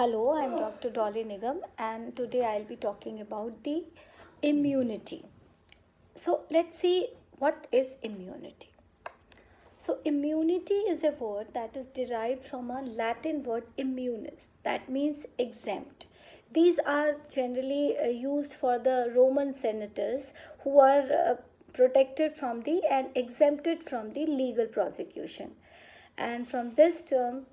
Hello, I'm Dr. Dolly Nigam, and today I'll be talking about the immunity. So, let's see what is immunity. So, immunity is a word that is derived from a Latin word immunis, that means exempt. These are generally used for the Roman senators who are protected from the and exempted from the legal prosecution. And from this term,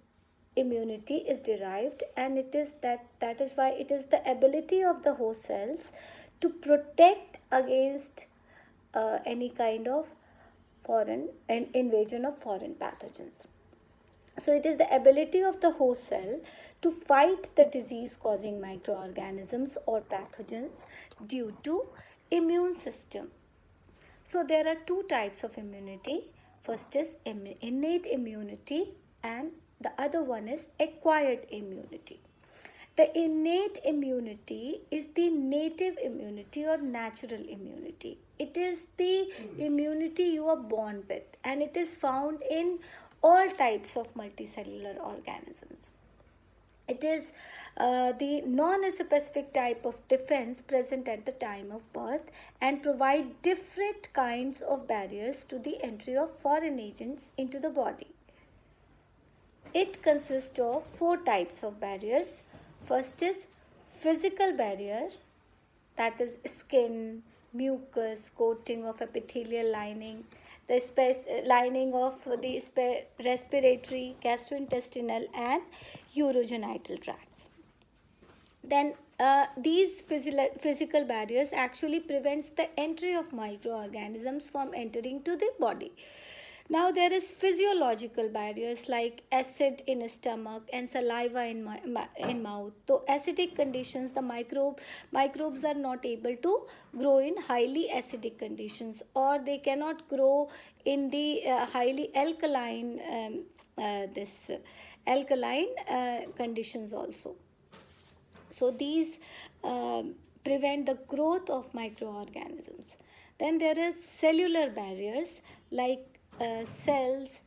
immunity is derived, and that is why it is the ability of the host cells to protect against any kind of foreign an invasion of foreign pathogens. So it is the ability of the host cell to fight the disease causing microorganisms or pathogens due to immune system. So there are two types of immunity. First is innate immunity, and the other one is acquired immunity. The innate immunity is the native immunity or natural immunity. It is the immunity you are born with, and it is found in all types of multicellular organisms. It is the non-specific type of defense present at the time of birth and provide different kinds of barriers to the entry of foreign agents into the body. It consists of four types of barriers. First is physical barrier, that is skin, mucus, coating of epithelial lining, the lining of the respiratory, gastrointestinal, and urogenital tracts. Then these physical barriers actually prevents the entry of microorganisms from entering to the body. Now there is physiological barriers like acid in stomach and saliva in mouth. So acidic conditions, the microbes are not able to grow in highly acidic conditions, or they cannot grow in the highly alkaline this alkaline conditions also. So these prevent the growth of microorganisms. Then there are cellular barriers like cells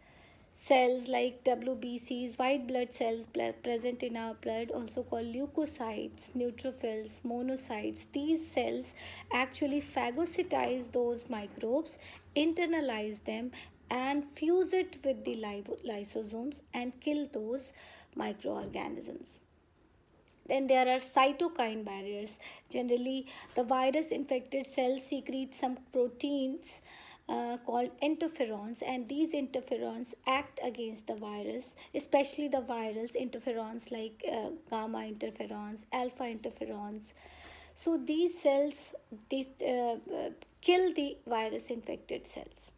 like WBCs, white blood cells present in our blood, also called leukocytes, neutrophils, monocytes. These cells actually phagocytize those microbes, internalize them, and fuse it with the lysosomes and kill those microorganisms. Then there are cytokine barriers. Generally, the virus infected cells secrete some proteins called interferons, and these interferons act against the virus, especially the virus interferons like gamma interferons, alpha interferons. So these cells kill the virus infected cells.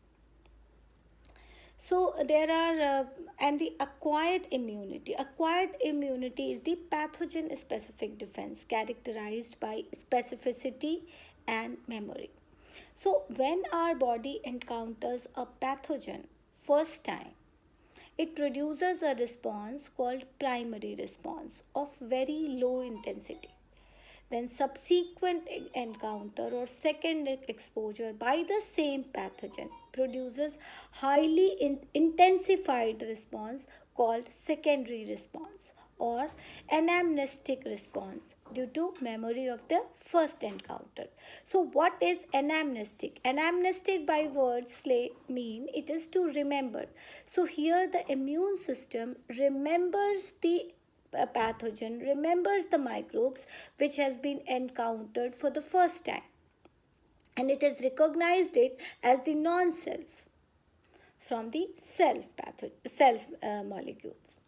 So there are and the acquired immunity. Acquired immunity is the pathogen specific defense characterized by specificity and memory. So when our body encounters a pathogen first time, it produces a response called primary response of very low intensity. Then subsequent encounter or second exposure by the same pathogen produces highly intensified response called secondary response or anamnestic response due to memory of the first encounter. So what is anamnestic? Anamnestic by words mean it is to remember. So here the immune system remembers the pathogen, remembers the microbes which has been encountered for the first time, and it has recognized it as the non-self from the self molecules.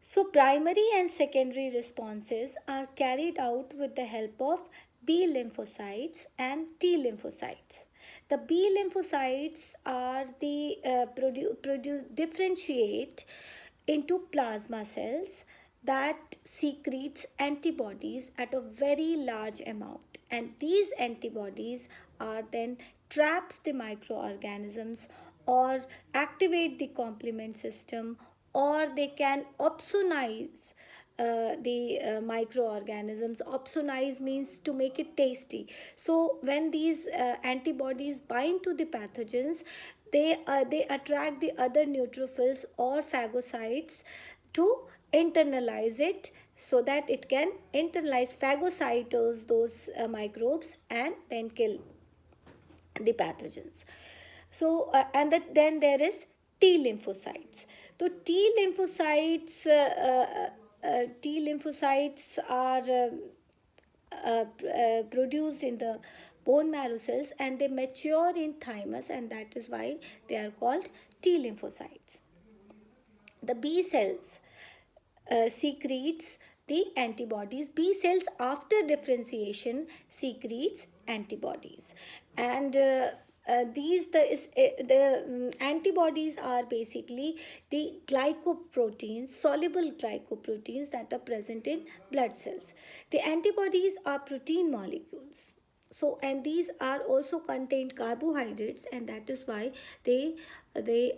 So primary and secondary responses are carried out with the help of B lymphocytes and T lymphocytes. The B lymphocytes are the differentiate into plasma cells that secretes antibodies at a very large amount, and these antibodies are then traps the microorganisms or activate the complement system, or they can opsonize the microorganisms. Opsonize means to make it tasty. So when these antibodies bind to the pathogens, they attract the other neutrophils or phagocytes to internalize it, so that it can internalize, phagocytose those microbes and then kill the pathogens. So, then there is T lymphocytes. So, T lymphocytes are produced in the bone marrow cells, and they mature in thymus, and that is why they are called T lymphocytes. The B cells secretes the antibodies. B cells after differentiation secretes antibodies, and the antibodies are basically the glycoproteins, soluble glycoproteins that are present in blood cells. The antibodies are protein molecules, so and these are also contained carbohydrates, and that is why they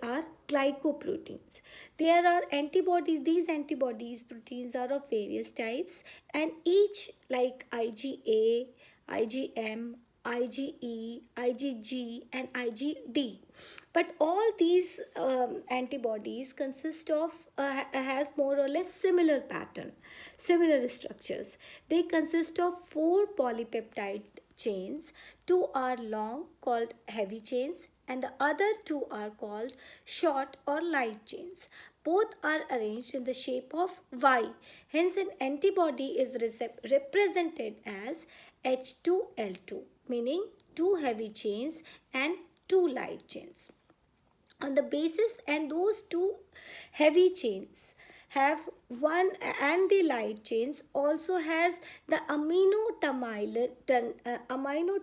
are glycoproteins. There are antibodies. These antibodies proteins are of various types, and each, like IgA, IgM, IgE, IgG, and IgD. But all these antibodies consist of has more or less similar pattern, similar structures. They consist of four polypeptide chains. Two are long, called heavy chains, and the other two are called short or light chains. Both are arranged in the shape of Y. Hence, an antibody is represented as H2L2, meaning two heavy chains and two light chains. On the basis, and those two heavy chains have one, and the light chains also has the amino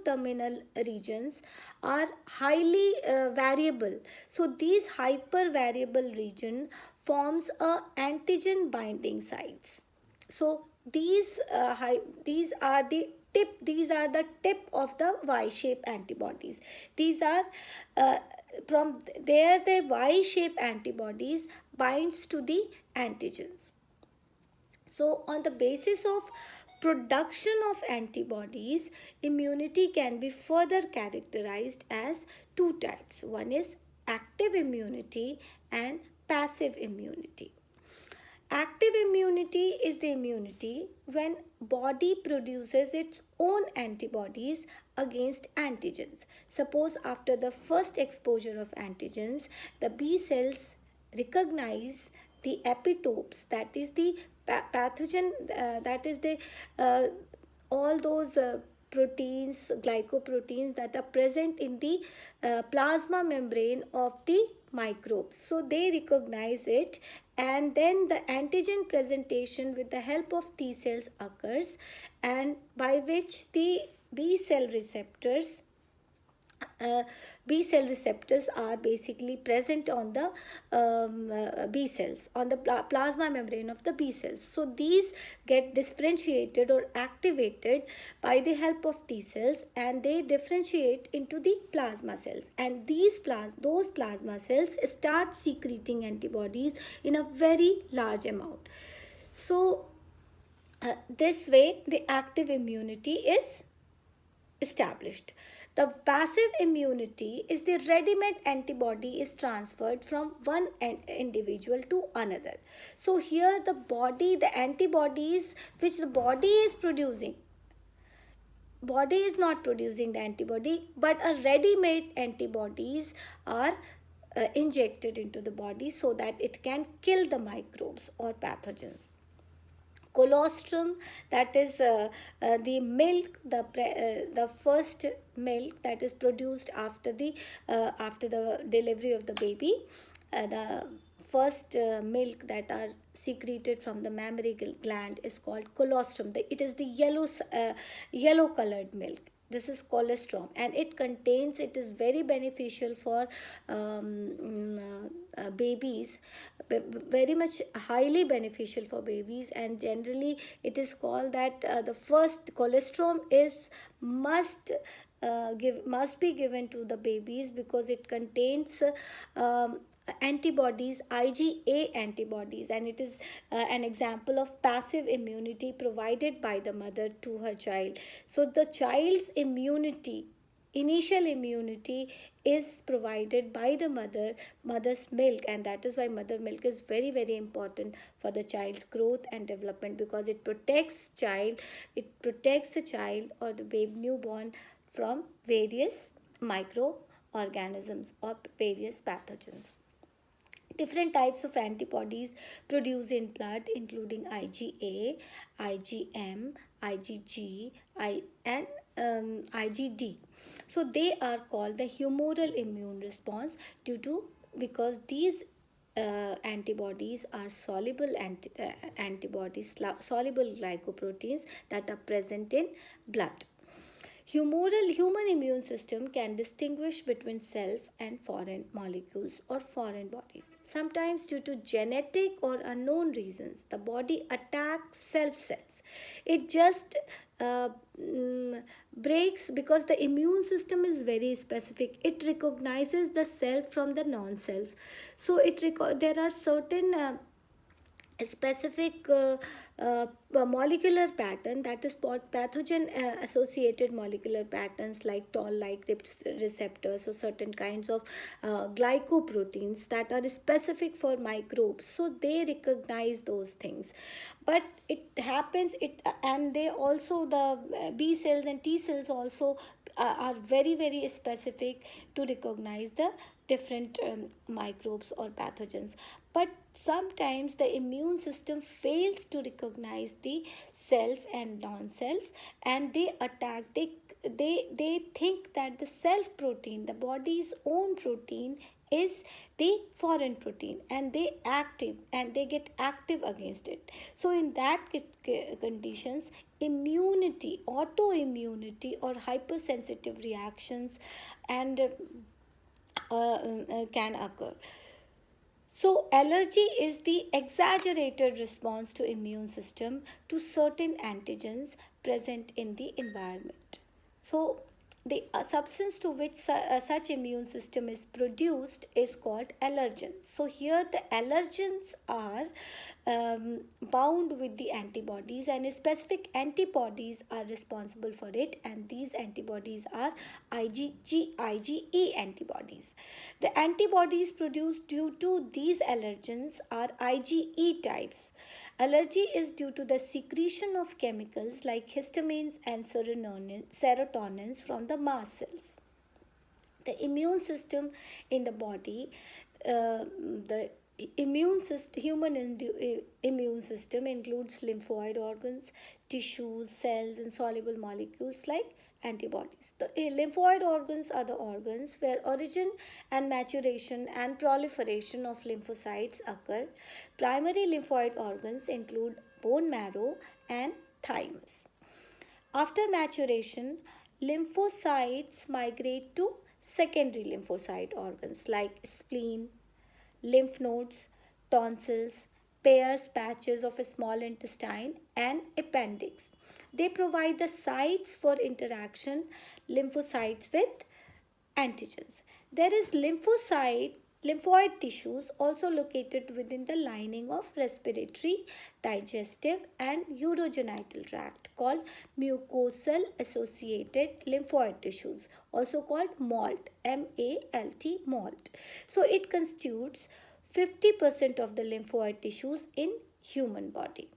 terminal regions are highly variable. So these hyper variable region forms a antigen binding sites. So these are the tip of the Y-shaped antibodies. These are from there the Y-shaped antibodies binds to the antigens. So, on the basis of production of antibodies, immunity can be further characterized as two types. One is active immunity and passive immunity. Active immunity is the immunity when body produces its own antibodies against antigens. Suppose after the first exposure of antigens, the B cells recognize the epitopes, that is the pathogen, that is the all those proteins, glycoproteins that are present in the plasma membrane of the microbes. So they recognize it, and then the antigen presentation with the help of T cells occurs, and by which the B cell receptors B cell receptors are basically present on the B cells, on the plasma membrane of the B cells. So these get differentiated or activated by the help of T cells, and they differentiate into the plasma cells, and those plasma cells start secreting antibodies in a very large amount. So this way the active immunity is established. The passive immunity is the ready-made antibody is transferred from one individual to another. So here the antibodies which the body is producing, body is not producing the antibody, but a ready-made antibodies are injected into the body so that it can kill the microbes or pathogens. Colostrum, that is the milk, the first milk that is produced after the delivery of the baby. The first milk that are secreted from the mammary gland is called colostrum. It is the yellow colored milk. This is colostrum, and it is very beneficial for babies, very much highly beneficial for babies, and generally it is called that the first colostrum is must be given to the babies, because it contains antibodies, IgA antibodies, and it is an example of passive immunity provided by the mother to her child. So the child's immunity initial immunity is provided by the mother's milk, and that is why mother milk is very very important for the child's growth and development, because it protects the child or the babe newborn from various microorganisms or various pathogens. Different types of antibodies produced in blood, including IgA, IgM, IgG, and IgD. So they are called the humoral immune response due to because these antibodies are antibodies, soluble glycoproteins that are present in blood. Human immune system can distinguish between self and foreign molecules or foreign bodies. Sometimes due to genetic or unknown reasons, the body attacks self cells. It just uh, mm, breaks because the immune system is very specific. It recognizes the self from the non-self. So there are certain specific molecular pattern, that is pathogen associated molecular patterns like toll like receptors or certain kinds of glycoproteins that are specific for microbes, so they recognize those things. But it happens it and they also the B cells and T cells also are very very specific to recognize the different microbes or pathogens. But sometimes the immune system fails to recognize the self and non-self, and they attack they think that the self protein, the body's own protein, is the foreign protein, and they get active against it. So in that conditions, immunity, autoimmunity or hypersensitive reactions and can occur. So allergy is the exaggerated response to immune system to certain antigens present in the environment. So the substance to which such immune system is produced is called allergens. So here the allergens are bound with the antibodies, and specific antibodies are responsible for it, and these antibodies are IgE antibodies. The antibodies produced due to these allergens are IgE types. Allergy is due to the secretion of chemicals like histamines and serotonins from the mast cells. The immune system in the body, the immune system includes lymphoid organs, tissues, cells, and soluble molecules like antibodies. The lymphoid organs are the organs where origin and maturation and proliferation of lymphocytes occur. Primary lymphoid organs include bone marrow and thymus. After maturation, lymphocytes migrate to secondary lymphocyte organs like spleen, lymph nodes, tonsils, pairs, patches of a small intestine, and appendix. They provide the sites for interaction lymphocytes with antigens. There is lymphoid tissues also located within the lining of respiratory, digestive, and urogenital tract called mucosal associated lymphoid tissues, also called MALT, MALT, MALT. So it constitutes 50% of the lymphoid tissues in human body.